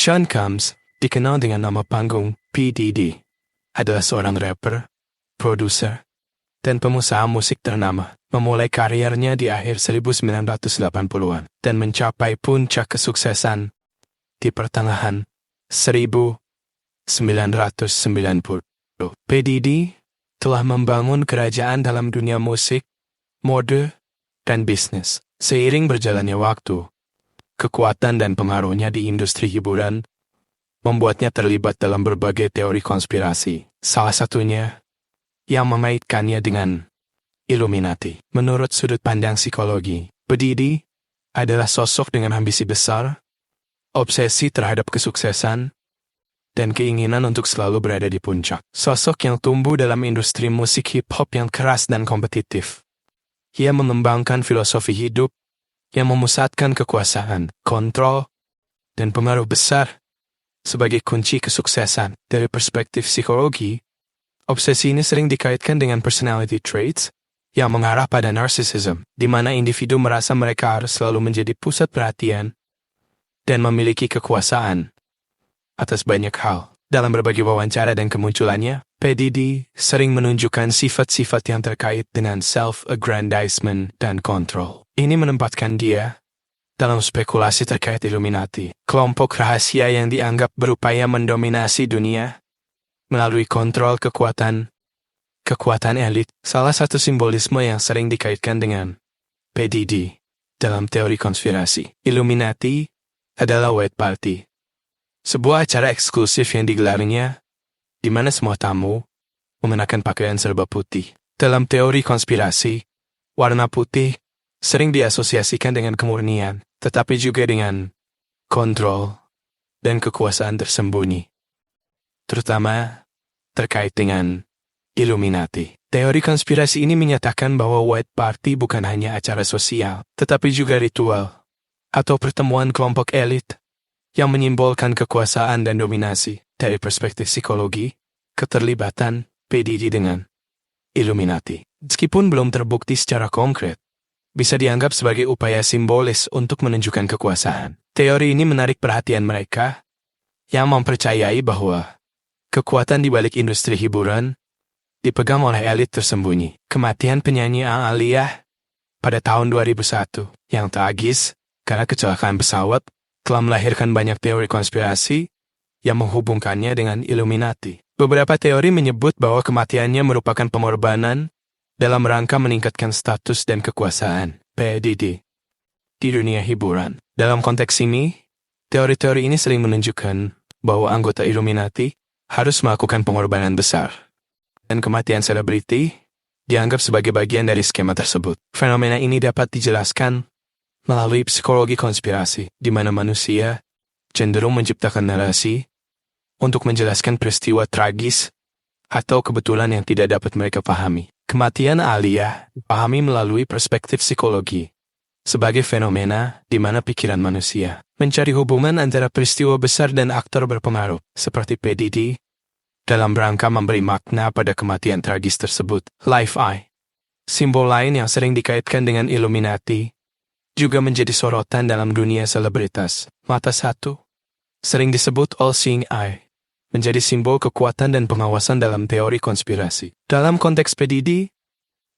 Sean Combs, dikenal dengan nama panggung P. Diddy, adalah seorang rapper, produser, dan pengusaha musik ternama. Memulai karirnya di akhir 1980-an dan mencapai puncak kesuksesan di pertengahan 1990. P. Diddy telah membangun kerajaan dalam dunia musik, mode, dan bisnis. Seiring berjalannya waktu, kekuatan dan pengaruhnya di industri hiburan membuatnya terlibat dalam berbagai teori konspirasi. Salah satunya yang mengaitkannya dengan Illuminati. Menurut sudut pandang psikologi, P. Diddy adalah sosok dengan ambisi besar, obsesi terhadap kesuksesan, dan keinginan untuk selalu berada di puncak. Sosok yang tumbuh dalam industri musik hip-hop yang keras dan kompetitif. Ia mengembangkan filosofi hidup yang memusatkan kekuasaan, kontrol, dan pengaruh besar sebagai kunci kesuksesan. Dari perspektif psikologi, obsesi ini sering dikaitkan dengan personality traits yang mengarah pada narcissism, di mana individu merasa mereka harus selalu menjadi pusat perhatian dan memiliki kekuasaan atas banyak hal. Dalam berbagai wawancara dan kemunculannya, P. Diddy sering menunjukkan sifat-sifat yang terkait dengan self-aggrandizement dan kontrol. Ini menempatkan dia dalam spekulasi terkait Illuminati, kelompok rahasia yang dianggap berupaya mendominasi dunia melalui kontrol kekuatan elit. Salah satu simbolisme yang sering dikaitkan dengan P. Diddy dalam teori konspirasi Illuminati adalah White Party, sebuah acara eksklusif yang digelarnya di mana semua tamu mengenakan pakaian serba putih. Dalam teori konspirasi, warna putih sering diasosiasikan dengan kemurnian, tetapi juga dengan kontrol dan kekuasaan tersembunyi, terutama terkait dengan Illuminati. Teori konspirasi ini menyatakan bahwa White Party bukan hanya acara sosial, tetapi juga ritual atau pertemuan kelompok elit yang menyimbolkan kekuasaan dan dominasi. Dari perspektif psikologi, keterlibatan P. Diddy dengan Illuminati, meskipun belum terbukti secara konkret, bisa dianggap sebagai upaya simbolis untuk menunjukkan kekuasaan. Teori ini menarik perhatian mereka yang mempercayai bahwa kekuatan di balik industri hiburan dipegang oleh elit tersembunyi. Kematian penyanyi Aaliyah pada tahun 2001 yang tragis karena kecelakaan pesawat telah melahirkan banyak teori konspirasi yang menghubungkannya dengan Illuminati. Beberapa teori menyebut bahwa kematiannya merupakan pengorbanan dalam rangka meningkatkan status dan kekuasaan P. Diddy di dunia hiburan. Dalam konteks ini, teori-teori ini sering menunjukkan bahwa anggota Illuminati harus melakukan pengorbanan besar, dan kematian selebriti dianggap sebagai bagian dari skema tersebut. Fenomena ini dapat dijelaskan melalui psikologi konspirasi, di mana manusia cenderung menciptakan narasi untuk menjelaskan peristiwa tragis atau kebetulan yang tidak dapat mereka pahami. Kematian Aaliyah dipahami melalui perspektif psikologi sebagai fenomena di mana pikiran manusia mencari hubungan antara peristiwa besar dan aktor berpengaruh, seperti P. Diddy, dalam rangka memberi makna pada kematian tragis tersebut. Live Eye, simbol lain yang sering dikaitkan dengan Illuminati, juga menjadi sorotan dalam dunia selebritas. Mata satu, sering disebut All-Seeing Eye, menjadi simbol kekuatan dan pengawasan dalam teori konspirasi. Dalam konteks P. Diddy,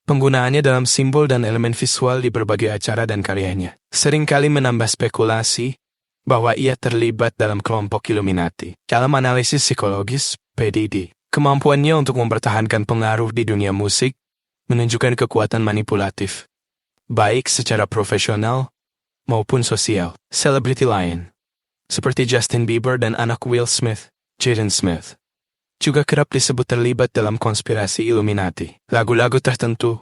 penggunaannya dalam simbol dan elemen visual di berbagai acara dan karyanya seringkali menambah spekulasi bahwa ia terlibat dalam kelompok Illuminati. Dalam analisis psikologis, P. Diddy, kemampuannya untuk mempertahankan pengaruh di dunia musik menunjukkan kekuatan manipulatif, baik secara profesional maupun sosial. Selebriti lain, seperti Justin Bieber dan anak Will Smith, Jaden Smith, juga kerap disebut terlibat dalam konspirasi Illuminati. Lagu-lagu tertentu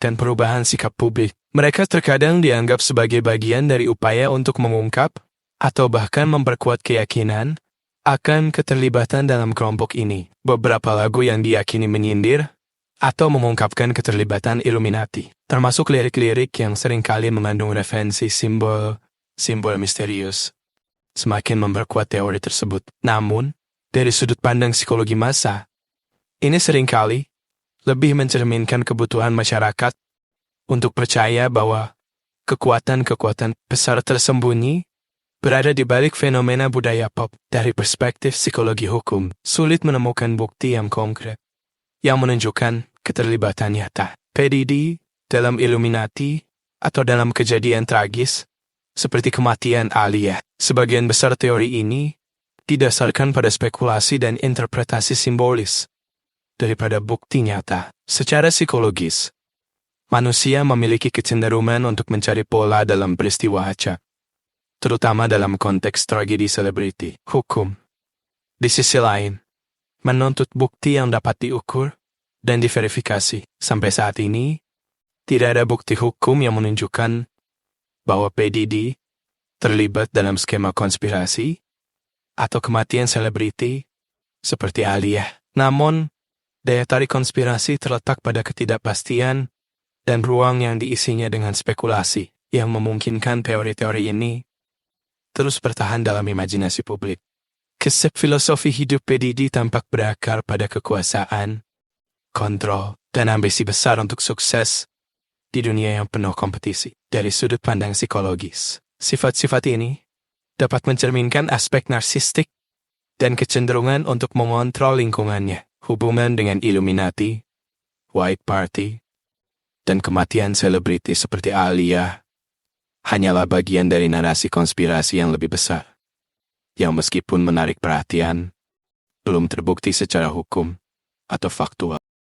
dan perubahan sikap publik mereka terkadang dianggap sebagai bagian dari upaya untuk mengungkap atau bahkan memperkuat keyakinan akan keterlibatan dalam kelompok ini. Beberapa lagu yang diyakini menyindir atau mengungkapkan keterlibatan Illuminati, termasuk lirik-lirik yang seringkali mengandung referensi simbol misterius, semakin memperkuat teori tersebut. Namun, dari sudut pandang psikologi massa, ini seringkali lebih mencerminkan kebutuhan masyarakat untuk percaya bahwa kekuatan besar tersembunyi berada di balik fenomena budaya pop. Dari perspektif psikologi hukum, sulit menemukan bukti yang konkret yang menunjukkan keterlibatan nyata PDD dalam Illuminati atau dalam kejadian tragis seperti kematian Alia. Sebagian besar teori ini didasarkan pada spekulasi dan interpretasi simbolis daripada bukti nyata. Secara psikologis, manusia memiliki kecenderungan untuk mencari pola dalam peristiwa acak, terutama dalam konteks tragedi selebriti. Hukum, di sisi lain, menuntut bukti yang dapat diukur dan diverifikasi. Sampai saat ini, tidak ada bukti hukum yang menunjukkan bahwa PDD terlibat dalam skema konspirasi atau kematian selebriti seperti Alia. Namun, daya tarik konspirasi terletak pada ketidakpastian dan ruang yang diisinya dengan spekulasi yang memungkinkan teori-teori ini terus bertahan dalam imajinasi publik. Konsep filosofi hidup PDD tampak berakar pada kekuasaan, kontrol, dan ambisi besar untuk sukses di dunia yang penuh kompetisi. Dari sudut pandang psikologis, sifat-sifat ini dapat mencerminkan aspek narsistik dan kecenderungan untuk mengontrol lingkungannya. Hubungan dengan Illuminati, White Party, dan kematian selebriti seperti Alia hanyalah bagian dari narasi konspirasi yang lebih besar, yang meskipun menarik perhatian, belum terbukti secara hukum atau faktual.